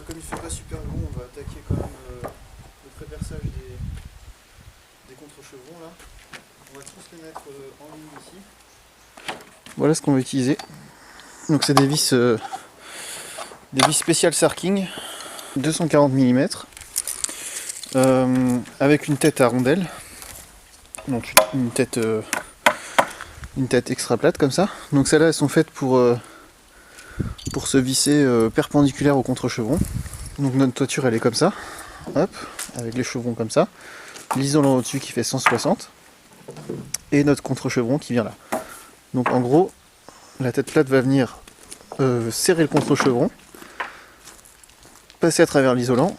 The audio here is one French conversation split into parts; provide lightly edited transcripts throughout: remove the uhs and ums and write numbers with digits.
comme il fait pas super bon, on va attaquer quand même le pré-perçage des contre-chevrons là. On va tous les mettre en ligne ici. Voilà ce qu'on va utiliser. Donc c'est des vis spéciales Sarking, 240 mm, avec une tête à rondelle, donc une tête extra plate comme ça. Donc celles-là elles sont faites pour se visser perpendiculaire au contre-chevron. Donc notre toiture elle est comme ça, hop, avec les chevrons comme ça, l'isolant au-dessus qui fait 160, et notre contre-chevron qui vient là. Donc en gros, la tête plate va venir serrer le contre-chevron, passer à travers l'isolant,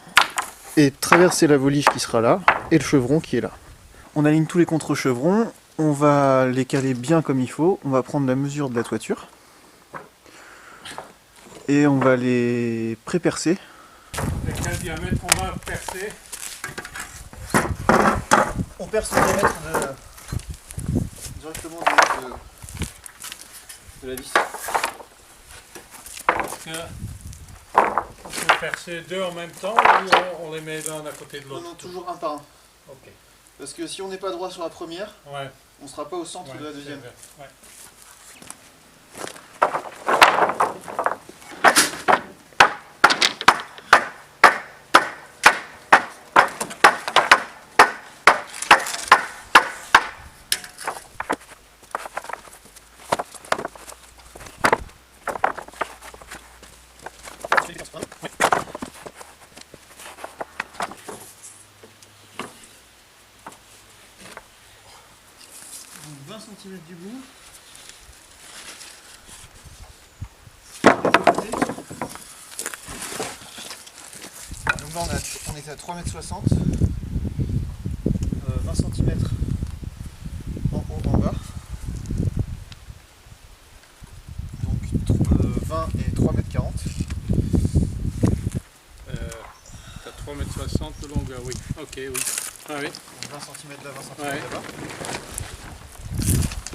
et traverser la volige qui sera là, et le chevron qui est là. On aligne tous les contre-chevrons, on va les caler bien comme il faut, on va prendre la mesure de la toiture, et on va les pré-percer. Quel diamètre on va percer? On perce le diamètre directement de la vis. On peut percer deux en même temps ou on les met l'un à côté de l'autre? Non, toujours un par un. Ok. Parce que si on n'est pas droit sur la première, Ouais. on ne sera pas au centre de la deuxième. Ouais. Donc 20 cm du bout. Donc là on était à 3,60 m, 20 cm en haut, en bas. Donc 20 et 3,40 m. T'as 3,60 m de longueur, oui. Ok, oui. Ah oui. 20 cm là, 20 cm Ouais. là-bas.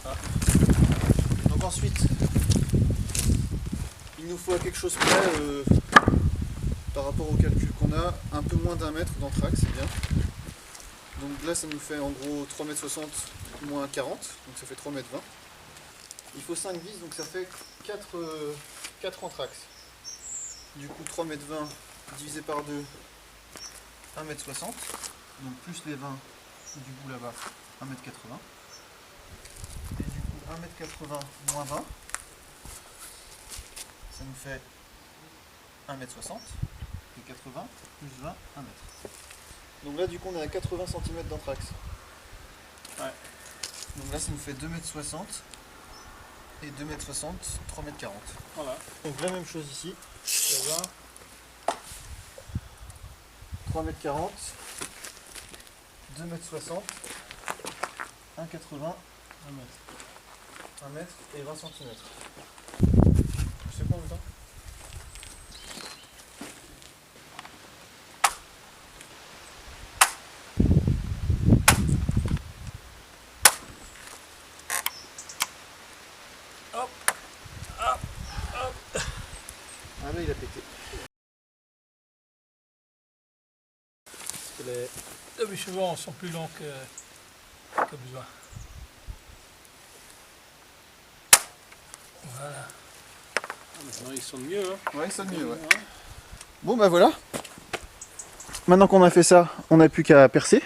Ah. Donc ensuite, il nous faut à quelque chose près, par rapport au calcul qu'on a, un peu moins d'1 mètre d'entraque, c'est bien. Donc là ça nous fait en gros 3,60 m moins 40, donc ça fait 3,20 m. Il faut 5 vis, donc ça fait 4 entraxes. Du coup 3,20 m divisé par 2, 1,60 m. Donc plus les 20 du bout là-bas, 1,80 m. Et du coup 1,80 m moins 20, ça nous fait 1,60 m. Et 80 plus 20, 1 m. Donc là du coup on est à 80 cm d'entraxe. Ouais. Donc là ça nous fait 2,60 m. Et 2,60 m, 3,40 m. Voilà. Donc la même chose ici. 3,40 m, 2,60 m, 1,80 m, 1 m et 20 cm. C'est quoi en même temps? Ah là il a pété. Les chevrons sont plus longs que besoin. Voilà. Maintenant ils sont mieux. Hein. Ouais, ça mieux, ouais. Bon bah voilà. Maintenant qu'on a fait ça, on n'a plus qu'à percer.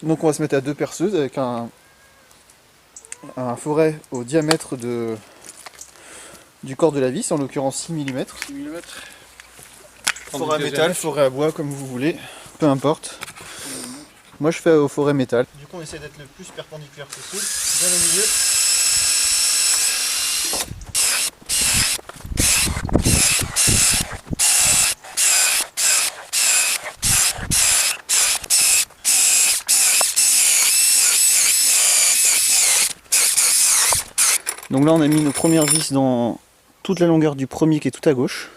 Donc on va se mettre à deux perceuses avec un forêt au diamètre du corps de la vis, en l'occurrence 6 mm. 6 mm. Forêt à métal, forêt à bois, comme vous voulez, peu importe. Moi je fais au forêt métal. Du coup on essaie d'être le plus perpendiculaire possible, bien au milieu. Donc là on a mis nos premières vis dans toute la longueur du premier qui est tout à gauche.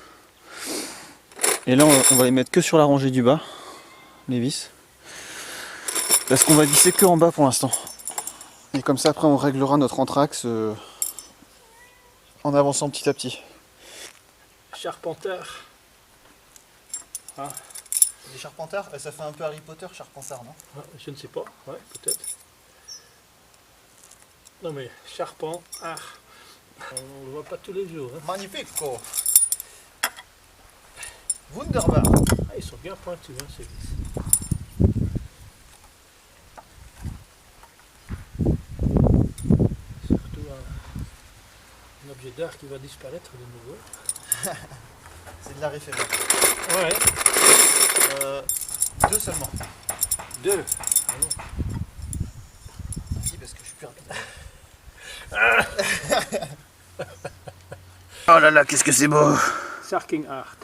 Et là on va les mettre que sur la rangée du bas, les vis. Parce qu'on va visser que en bas pour l'instant. Et comme ça après on réglera notre entraxe en avançant petit à petit. Charpenteur. Ah. Des charpentards, ça fait un peu Harry Potter, charpentard, non? Ah, je ne sais pas, ouais, peut-être. Non mais, charpent, art, on le voit pas tous les jours. Hein. Magnifico! Wunderbar! Ah, ils sont bien pointus, hein, ces vis. Surtout un objet d'art qui va disparaître de nouveau. C'est de la référence. Ouais. 2 seulement. 2. Ah non. Si, parce que je suis plus rapide. Oh là là, qu'est-ce que c'est beau! Sarking art.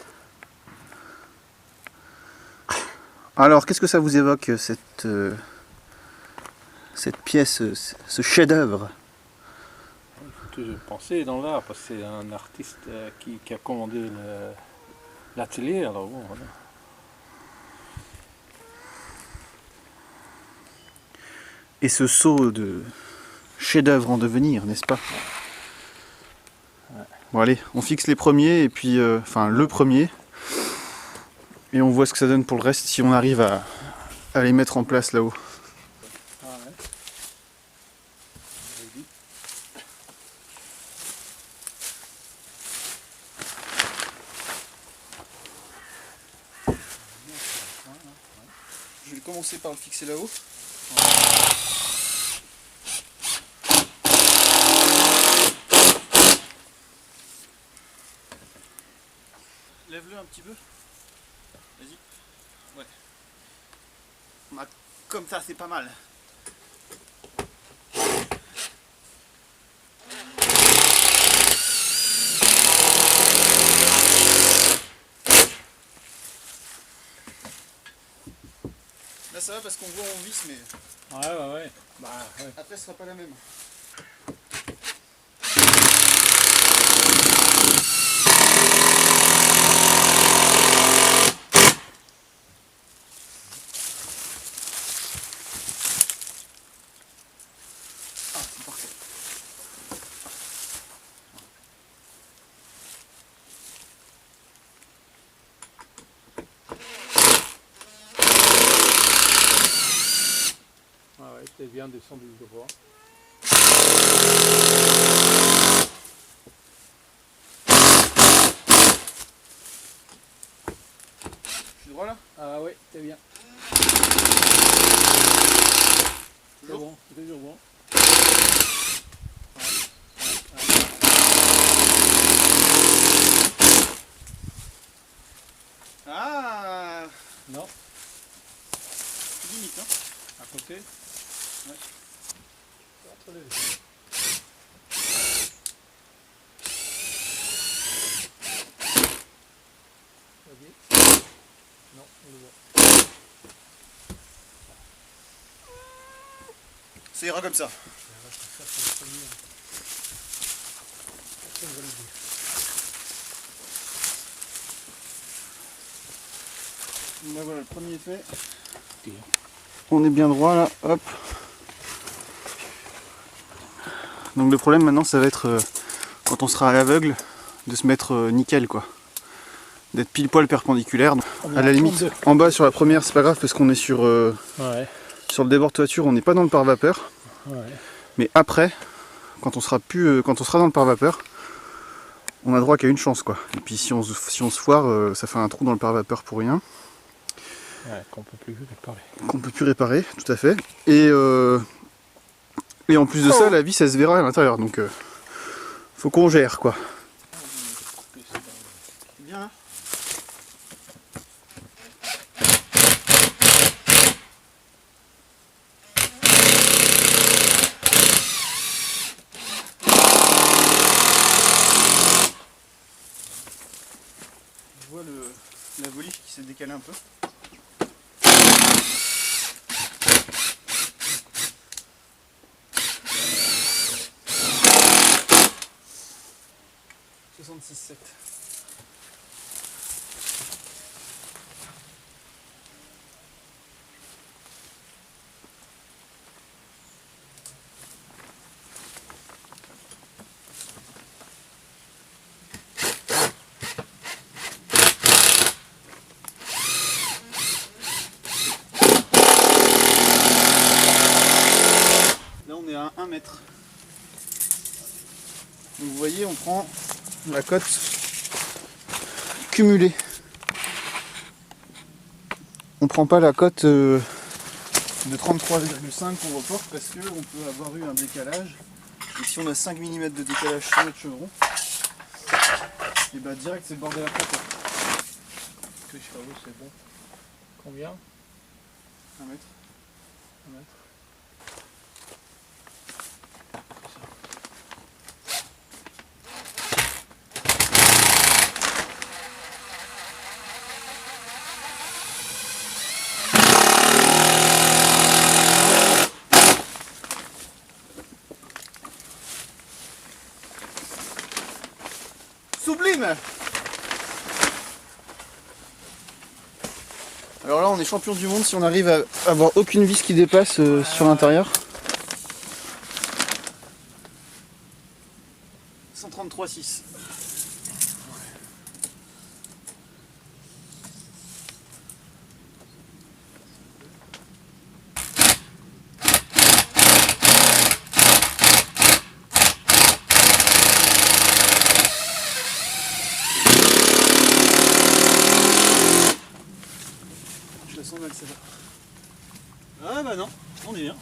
Alors, qu'est-ce que ça vous évoque, cette pièce, ce chef-d'œuvre? Il faut toujours penser dans l'art, parce que c'est un artiste qui a commandé l'atelier, alors bon, voilà. Et ce saut de chef-d'œuvre en devenir, n'est-ce pas? Ouais. Bon allez, on fixe les premiers, et puis, enfin le premier, et on voit ce que ça donne pour le reste, si on arrive à les mettre en place là-haut. Ah ouais. Je vais commencer par le fixer là-haut. Lève-le un petit peu. Vas-y. Ouais. Comme ça, c'est pas mal. Là ça va parce qu'on voit on visse, mais Ouais. Bah, ouais. après ce sera pas la même. Ah, c'est parfait. Ah ouais, c'est bien descendu droit. Je suis droit là? Ah oui, c'est bien. C'est Toujours? bon, c'est toujours bon. Ah, Non, limite hein. à côté. Ouais. Entre les deux. Vas-y. Non, on le voit. Ça ira comme ça. Ça, c'est le premier. Personne va le dire. Là voilà, le premier est fait. Ok. On est bien droit là, hop. Donc le problème maintenant ça va être quand on sera à l'aveugle de se mettre nickel quoi. D'être pile poil perpendiculaire. À la limite, en bas sur la première c'est pas grave parce qu'on est sur le débord de toiture, on n'est pas dans le pare-vapeur. Ouais. Mais après, quand on sera dans le pare-vapeur, on a droit qu'à une chance quoi. Et puis si on se foire, ça fait un trou dans le pare-vapeur pour rien. Ouais, qu'on peut plus réparer. Qu'on peut plus réparer, tout à fait. Et en plus de ça, la vis elle se verra à l'intérieur, donc faut qu'on gère quoi. Bien hein. Je vois la voliche qui s'est décalée un peu. .66.7. mètre. Donc vous voyez, on prend la cote cumulée. On prend pas la cote de 33,5 qu'on reporte parce qu'on peut avoir eu un décalage. Et si on a 5 mm de décalage sur notre chevron, et bah direct c'est le bordel à plat. Que chevaux, c'est bon. Combien? 1 mètre. 1 mètre. Sublime! Alors là on est champion du monde si on arrive à avoir aucune vis qui dépasse sur l'intérieur. 133,6. Je la sens mal celle-là. Ah bah non, on est bien.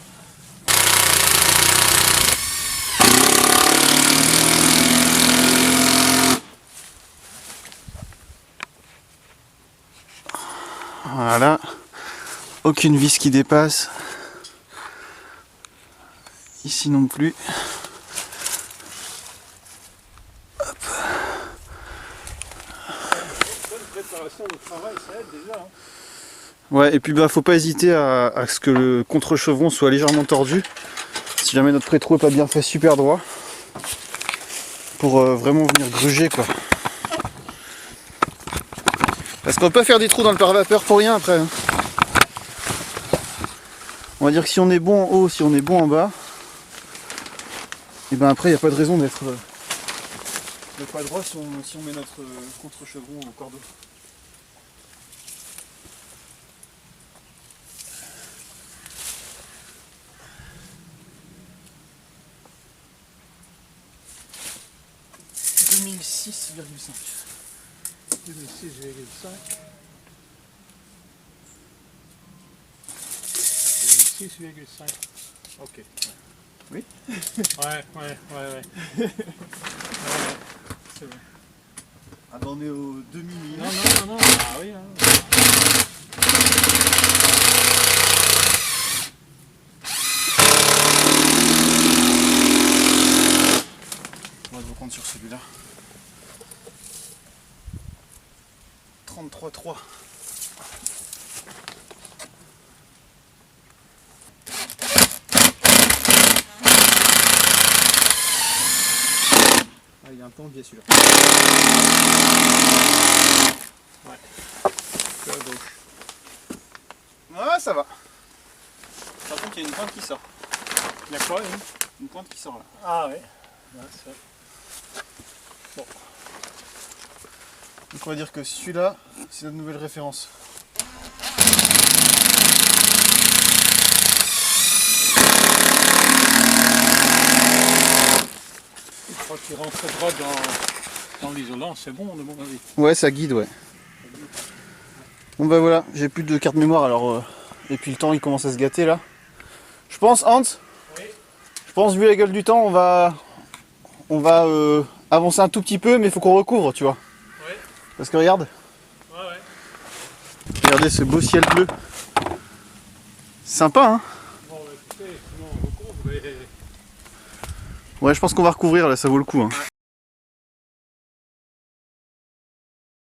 Voilà, aucune vis qui dépasse. Ici non plus. Bonne préparation de travail, ça aide déjà. Hein. Ouais, et puis bah faut pas hésiter à ce que le contre-chevron soit légèrement tordu. Si jamais notre pré-trou n'est pas bien fait, super droit. Pour vraiment venir gruger quoi. Parce qu'on peut pas faire des trous dans le pare-vapeur pour rien après. Hein. On va dire que si on est bon en haut, si on est bon en bas, et ben après il n'y a pas de raison d'être pas droit si on met notre contre-chevron au cordeau. « 2006,5 ». 2006,5. 2006,5. Ok. Oui. Ouais. C'est vrai. Ah bah on est au 2000 mm. Non. Ah oui. Hein. On va vous prendre sur celui-là. 33,3. Ah, il y a un peu envié celui-là. Ouais. Que à gauche. Ah, ça va. Par contre, il y a une pointe qui sort. Il y a quoi Une pointe qui sort là. Ah ouais. C'est bon. Donc on va dire que celui-là, c'est notre nouvelle référence. Je crois qu'il rentre droit dans l'isolant, c'est bon de mon avis. Ouais, ça guide, ouais. Bon bah voilà, j'ai plus de carte mémoire alors. Et puis le temps il commence à se gâter là. Je pense, Hans, Oui. je pense vu la gueule du temps, on va avancer un tout petit peu, mais il faut qu'on recouvre, tu vois. Oui. Parce que regarde, Ouais. regardez ce beau ciel bleu. Sympa, hein. Bon, bah, écoutez, sinon on recouvre et... Ouais, je pense qu'on va recouvrir là, ça vaut le coup. Hein.